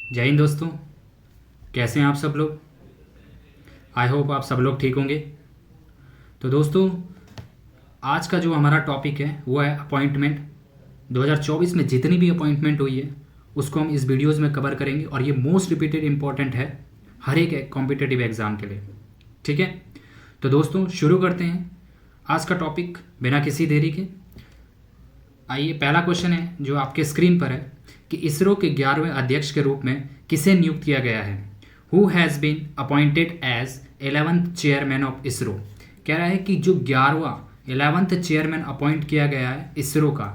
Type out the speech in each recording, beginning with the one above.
जय हिंद दोस्तों। कैसे हैं आप सब लोग। आई होप आप सब लोग ठीक होंगे। तो दोस्तों, आज का जो हमारा टॉपिक है वो है अपॉइंटमेंट। 2024 में जितनी भी अपॉइंटमेंट हुई है उसको हम इस वीडियोज़ में कवर करेंगे और ये मोस्ट रिपीटेड इंपॉर्टेंट है हर एक कॉम्पिटिटिव एग्ज़ाम के लिए। ठीक है, तो दोस्तों शुरू करते हैं आज का टॉपिक बिना किसी देरी के। आइए, पहला क्वेश्चन है जो आपके स्क्रीन पर है कि इसरो के 11वें अध्यक्ष के रूप में किसे नियुक्त किया गया है। Who has been appointed as 11th chairman of ISRO. कह रहा है कि जो 11th चेयरमैन अपॉइंट किया गया है इसरो का,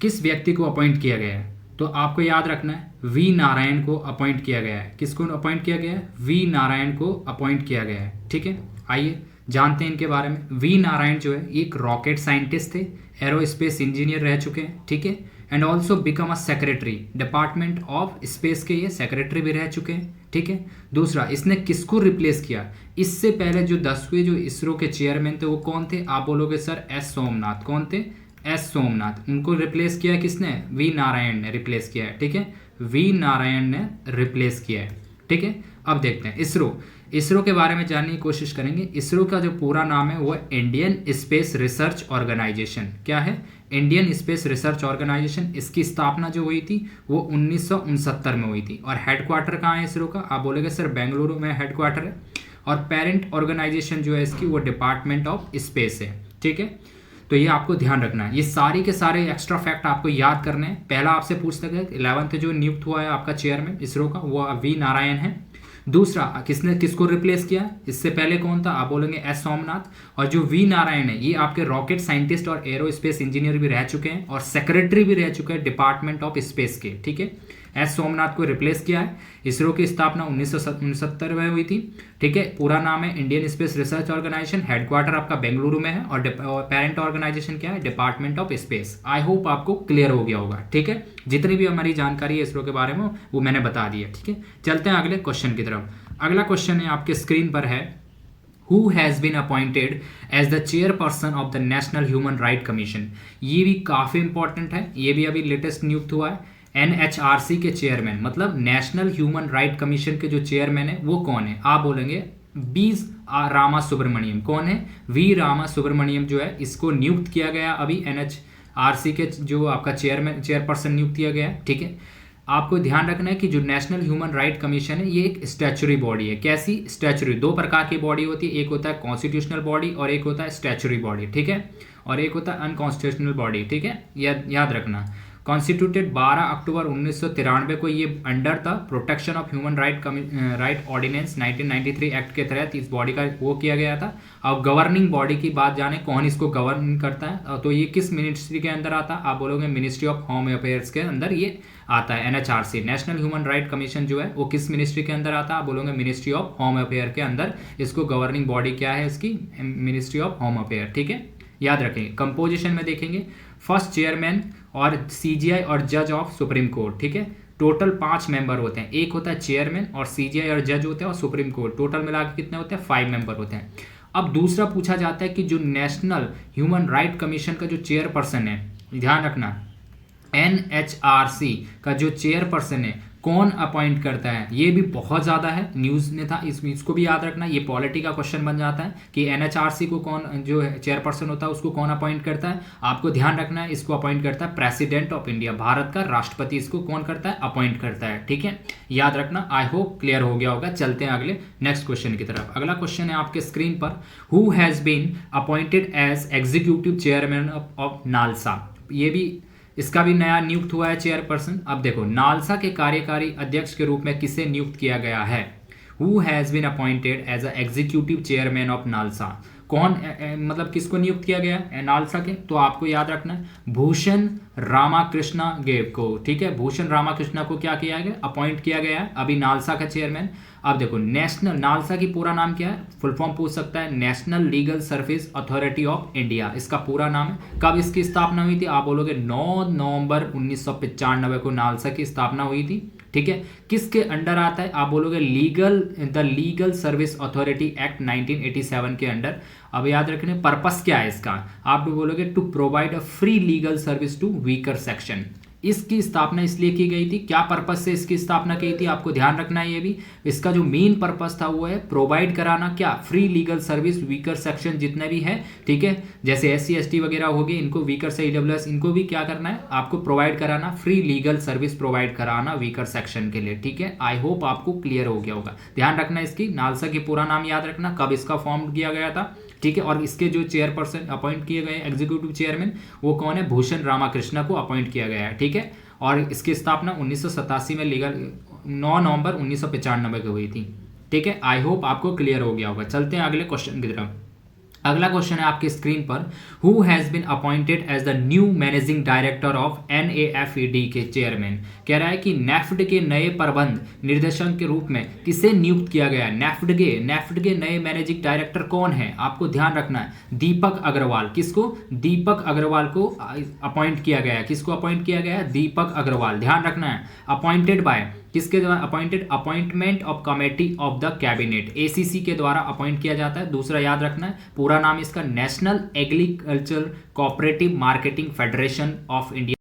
किस व्यक्ति को अपॉइंट किया गया है। तो आपको याद रखना है वी नारायण को अपॉइंट किया गया है। किसको अपॉइंट किया गया है? वी नारायण को अपॉइंट किया गया है। ठीक है, आइए जानते हैं इनके बारे में। वी नारायण जो है एक रॉकेट साइंटिस्ट थे, एरोस्पेस इंजीनियर रह चुके हैं। ठीक है, and also become a secretary, department of space के ये सेक्रेटरी भी रह चुके हैं। ठीक है, दूसरा, इसने किसको रिप्लेस किया? इससे पहले जो 10वें जो इसरो के चेयरमैन थे वो कौन थे? आप बोलोगे सर एस सोमनाथ। कौन थे? एस सोमनाथ। उनको रिप्लेस किया किसने? वी नारायण ने रिप्लेस किया है। ठीक है, वी नारायण ने रिप्लेस किया है। ठीक है, अब देखते हैं इसरो के बारे में जानने की कोशिश करेंगे। इसरो का जो पूरा नाम है वो है इंडियन स्पेस रिसर्च ऑर्गेनाइजेशन। क्या है? Indian space research organisation. इसकी स्थापना जो हुई थी वो 1969 में हुई थी। और हेडक्वार्टर कहाँ है इसरो का? आप बोलेंगे सर बेंगलुरु में हेडक्वार्टर है। और पेरेंट ऑर्गेनाइजेशन जो है इसकी वो डिपार्टमेंट ऑफ स्पेस है। ठीक है, तो ये आपको ध्यान रखना है। ये सारी के सारे एक्स्ट्रा फैक्ट आपको याद करने हैं। पहला आपसे पूछ सकते हैं 11th जो नियुक्त हुआ है आपका चेयरमैन इसरो का वो वी नारायण है। दूसरा, किसको रिप्लेस किया? इससे पहले कौन था? आप बोलेंगे एस सोमनाथ। और जो वी नारायण है ये आपके रॉकेट साइंटिस्ट और एरोस्पेस इंजीनियर भी रह चुके हैं और सेक्रेटरी भी रह चुके हैं डिपार्टमेंट ऑफ स्पेस के। ठीक है, एस सोमनाथ को रिप्लेस किया है। इसरो की स्थापना 1969 में हुई थी। ठीक है, पूरा नाम है Indian space research organisation. Headquarter आपका बेंगलुरु में है और पेरेंट ऑर्गेनाइजेशन क्या है? Department of space. I hope आपको क्लियर हो गया होगा। ठीक है, जितनी भी हमारी जानकारी है इसरो के बारे में वो मैंने बता दी है। ठीक है, चलते हैं अगले क्वेश्चन की तरफ। अगला क्वेश्चन है आपके स्क्रीन पर है Who has been appointed as the chairperson of the National Human Right Commission। ये भी काफ़ी इंपॉर्टेंट है, ये भी अभी लेटेस्ट नियुक्त हुआ है। NHRC के चेयरमैन मतलब नेशनल ह्यूमन राइट कमीशन के जो चेयरमैन है वो कौन है? आप बोलेंगे बी रामा सुब्रमण्यम। कौन है? वी रामा सुब्रमण्यम जो है इसको नियुक्त किया गया अभी NHRC के जो आपका चेयरपर्सन नियुक्त किया गया है। ठीक है, आपको ध्यान रखना है कि जो नेशनल ह्यूमन राइट कमीशन है ये एक स्टैचुरी बॉडी है। कैसी स्टैचुरी? दो प्रकार की बॉडी होती है, एक होता है कॉन्स्टिट्यूशनल बॉडी और एक होता है स्टैचुरी बॉडी। ठीक है, और एक होता है अनकॉन्स्टिट्यूशनल बॉडी। ठीक है, याद रखना। कॉन्स्टिट्यूटेड 12 अक्टूबर 1993 को ये अंडर था protection of human right ordinance 1993 act के तहत इस बॉडी का वो किया गया था। अब गवर्निंग बॉडी की बात जाने कौन इसको गवर्न करता है तो ये किस मिनिस्ट्री के अंदर आता है? आप बोलोगे मिनिस्ट्री ऑफ होम अफेयर्स के अंदर ये आता है। NHRC national human right commission जो है वो किस मिनिस्ट्री के अंदर आता है? आप बोलोगे मिनिस्ट्री ऑफ होम अफेयर के अंदर। इसको गवर्निंग बॉडी क्या है इसकी? Ministry of home affair. ठीक है, याद रखेंगे। कंपोजिशन में देखेंगे फर्स्ट चेयरमैन और CGI और जज ऑफ सुप्रीम कोर्ट। ठीक है, टोटल 5 मेंबर होते हैं। एक होता है चेयरमैन और CGI और जज होते हैं और सुप्रीम कोर्ट। टोटल मिला के कितने होते हैं? 5 मेंबर होते हैं। अब दूसरा पूछा जाता है कि जो नेशनल ह्यूमन राइट कमीशन का जो चेयरपर्सन है, ध्यान रखना NHRC का जो चेयरपर्सन है कौन अपॉइंट करता है? ये भी बहुत ज़्यादा है, न्यूज़ में था, इसको भी याद रखना। ये पॉलिटी का क्वेश्चन बन जाता है कि NHRC को कौन जो चेयरपर्सन होता है उसको कौन अपॉइंट करता है। आपको ध्यान रखना है इसको अपॉइंट करता है प्रेसिडेंट ऑफ इंडिया, भारत का राष्ट्रपति इसको कौन करता है? अपॉइंट करता है। ठीक है, याद रखना। आई होप क्लियर हो गया होगा। चलते हैं अगले नेक्स्ट क्वेश्चन की तरफ। अगला क्वेश्चन है आपके स्क्रीन पर, who has been appointed as executive chairman of NALSA. ये भी इसका भी नया नियुक्त हुआ है चेयरपर्सन। अब देखो नालसा के कार्यकारी अध्यक्ष के रूप में किसे नियुक्त किया गया है? Who has been appointed as a executive chairman of NALSA. कौन मतलब किसको नियुक्त किया गया है नालसा के? तो आपको याद रखना है भूषण रामाकृष्णा गेव को। ठीक है, भूषण रामाकृष्णा को क्या किया गया? अपॉइंट किया गया है अभी नालसा का चेयरमैन। अब देखो नेशनल नालसा की पूरा नाम क्या है? फुल फॉर्म पूछ सकता है, national legal service authority of India इसका पूरा नाम है। कब इसकी स्थापना हुई थी? आप बोलोगे 9 नवंबर 1995 को नालसा की स्थापना हुई थी। ठीक है, किसके अंडर आता है? आप बोलोगे the legal service authority act 1987 के अंडर। अब याद रखने पर्पस क्या है इसका? आप बोलोगे to provide a free legal service to weaker section. इसकी स्थापना इसलिए की गई थी, क्या पर्पस से इसकी स्थापना की थी, आपको ध्यान रखना है ये भी। इसका जो मेन पर्पस था वो है प्रोवाइड कराना क्या, free legal service weaker section जितने भी हैं, ठीक है, जैसे SC ST वगैरह हो गए, इनको वीकर से EWS, इनको भी क्या करना है, आपको प्रोवाइड कराना, फ्री लीगल सर्विस प्रोवाइड कराना वीकर सेक्शन के लिए, ठीक है। आई होप आपको क्लियर हो गया होगा। ध्यान रखना इसकी, नालसा की पूरा नाम याद रखना, कब इसका फॉर्म किया गया था, ठीक है। और इसके जो चेयरपर्सन अपॉइंट किए गए एग्जीक्यूटिव चेयरमैन, वो कौन है, भूषण रामाकृष्ण को अपॉइंट किया गया है, ठीक है। और इसकी स्थापना 1987 में लीगल 9 नवंबर 1995 को हुई थी, ठीक है। आई होप आपको क्लियर हो गया होगा। चलते हैं अगले क्वेश्चन की तरफ। अगला क्वेश्चन है आपके स्क्रीन पर, who has been appointed as the new managing director of NAFED के चेयरमैन। कह रहा है कि नेफ्ड के नए प्रबंध निर्देशक के रूप में किसे नियुक्त किया गया है, नेफ्ड के नए मैनेजिंग डायरेक्टर कौन है, आपको ध्यान रखना है, दीपक अग्रवाल। किसको, दीपक अग्रवाल को अपॉइंट किया गया है। किसको अपॉइंट किया गया है, दीपक अग्रवाल। ध्यान रखना है, अपॉइंटेड बाय, किसके द्वारा appointed, appointment of committee of the cabinet, ACC के द्वारा अपॉइंट किया जाता है। दूसरा याद रखना है, पूरा नाम इसका national agriculture cooperative marketing federation of India